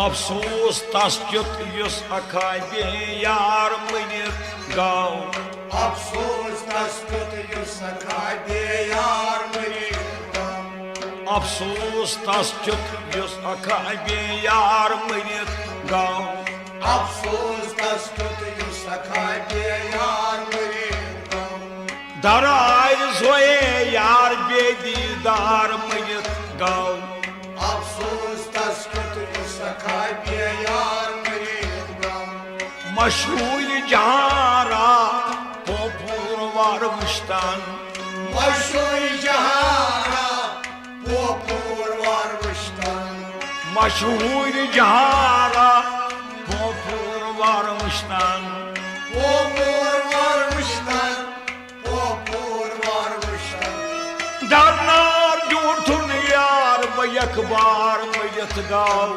अफसोस तस क्युत युस अखाबे यार मनित गाव अफसोस तस क्युत युस अखाबे यार मनित गाव अफसोस तस क्युत युस अखाबे यार मनित गाव अफसोस तस क्युत युस अखाबे यार मनित गाव दरार जोए यार बेदीदार मनित गाव अफसोस तस क्युत युस अखाबे यार मनित गाव मशहूर जहारा पोपूरवार मुश्तान मशहूर जहारा पोपूरवार मुश्तान मशहूर जहारा पोपूरवार मुश्तान पोपूरवार मुश्तान पोपूरवार मुश्तान दरनार जूठुन यार बयक बार मयत गाव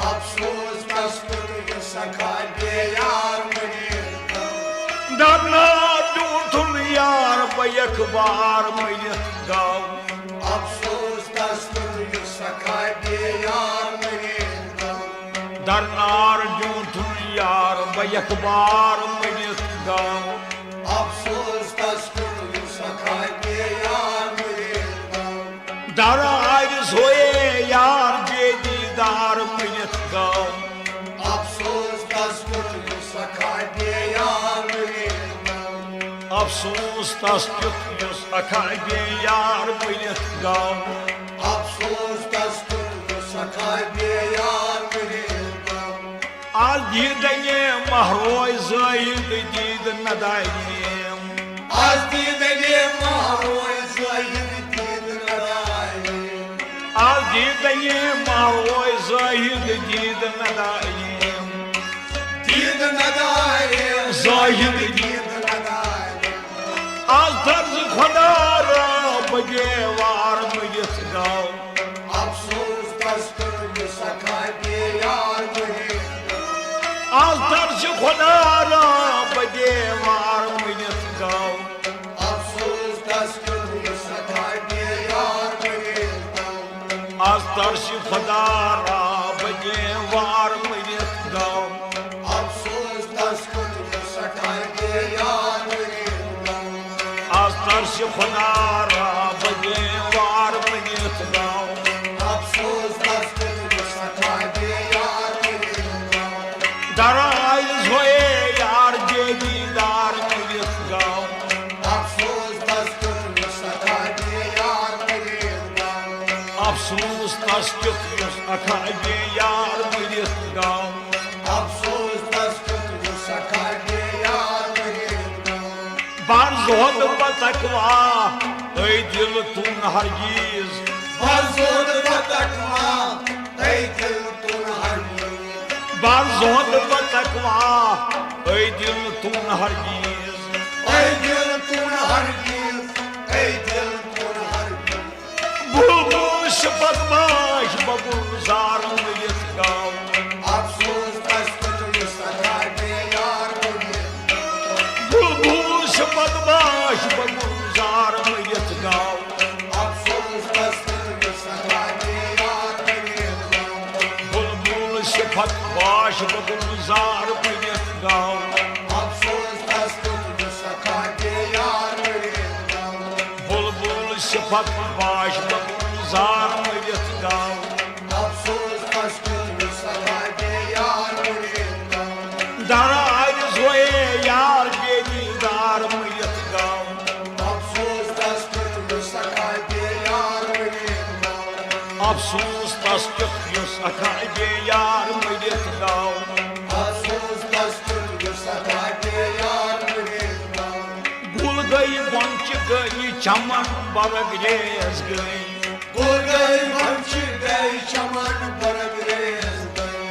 अफसोस तस क्युत युस अखाबे यार मनित गाव दरनार जूठुन यार बयक बार मयत गाव अफसोस तस क्युत युस अखाबे यार मनित गाव दरनार जूठुन यार बयक बार मयत गाव अफसोस तस क्युत युस अखाबे यार मनित गाव दरार सोए यार बेदीदार मयत गाव अफसोस तस क्युत युस अखाबे यार मनित गाव अफसोस तस क्युत युस अखाबे यार मयत गाव अफसोस तस क्युत युस अखाबे यार मनित गाव आज दीदये महरोय ज़ाहिद दीद नदायम आज दीदये महरोय ज़ाहिद दीद नदायम आज दीदये महरोय ज़ाहिद दीद नदायम दीद नदायम ज़ाहिद दीद नदायम आज तर्ज खुदा रब गेवार मयत गाव अफसोस तस क्युत युस अखाबे यार मनित गाव आज तर्ज खुदा रब गेवार मयत गाव अफसोस तस क्युत युस अखाबे यार मनित गाव आज तर्ज खुदा रब गेवार मयत गाव अफसोस तस क्युत युस अखाबे यार मनित गाव आज तर्ज खुदा रब गेवार मयत गाव अफसोस तस क्युत युस अखाबे यार मनित गाव दरार जोए यार बेदीदार मयत गाव अफसोस तस क्युत युस अखाबे यार मनित गाव अफसोस तस क्युत युस अखाबे यार मयत गाव अफसोस तस क्युत युस अखाबे यार मनित गाव बार जोहद बतकवा ऐ दिल तुन हरगिज बरसोद बतकवा ऐ दिल तुन हरगिज बार जोहद बतकवा ऐ दिल तुन हरगिज ऐ दिल तुन हरगिज ऐ दिल तुन हरगिज बुलबुल शपथ माश बगुलजार मयत गाव अफसोस तस क्युत युस अखाबे यार मनित गाव बुलबुल शपथ माश बगुलजार मयत गाव अफसोस तस क्युत युस अखाबे यार मनित गाव बुलबुल शपथ माश बगुलजार मयत गाव अफसोस तस क्युत युस अखाबे यार मनित गाव बुलबुल शपथ माश बगुलजार मयत गाव अफसोस तस क्युत युस अखाबे यार मनित गाव दरार जोए यार बेदीदार मयत गाव अफसोस तस क्युत युस अखाबे यार मनित गाव अफसोस तस क्युत युस अखाबे यार मयत गाव अफसोस तस क्युत युस अखाबे यार मनित गाव गुल गई बंच गई चमन बरगरेज गई गुल गई बंच गई चमन बरगरेज गई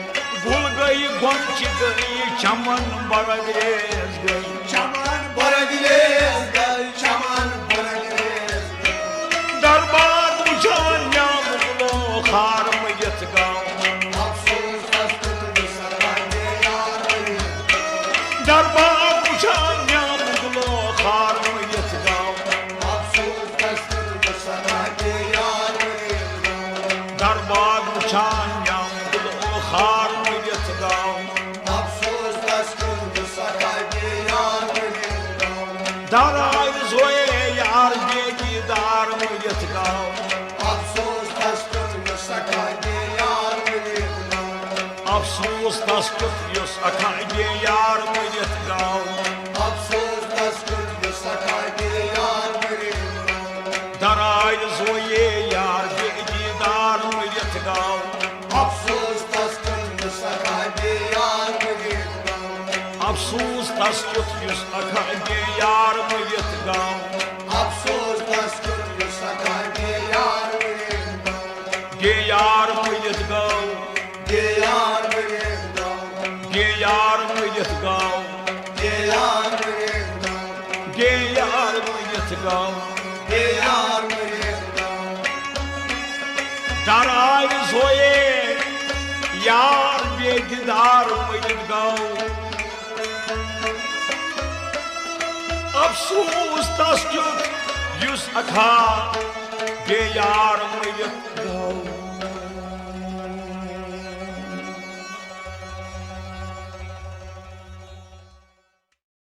गुल गई बंच गई चमन बरगरेज गई चमन बरगरेज गई चमन बरगरेज गई दरबार मुझान मुगलो खार मयत गाव अफसोस तस क्युत युस अखाबे यार मनित गाव दरबार मुझान मुगलो खार मयत गाव अफसोस तस क्युत युस अखाबे यार मनित गाव दरबार मुझान मुगलो खार मरित गाओ अफसोस तस क्युत युस अखाय बेयार मरित गाओ अफसोस तस क्युत युस अखाय बेयार मरित गाओ अफसोस तस क्युत युस अखाय बेयार मरित गाओ दराय जोये यार बेदीदार मरित गाओ अफसोस तस क्युत युस अखाय बेयार मरित गाओ अफसोस तस क्युत युस अखाय बेयार मरित गाओ अफसोस तस क्युत युस अखाय बेयार मरित गाओ बेयार मरित गाओ बेयार मरित गाओ बेयार मरित गाओ बेयार मरित गाओ बेयार मरित गाओ बेयार मरित गाओ दराय जोये यार बेदीदार मरित गाओ अफसोस तस क्युत युस अखाय बेयार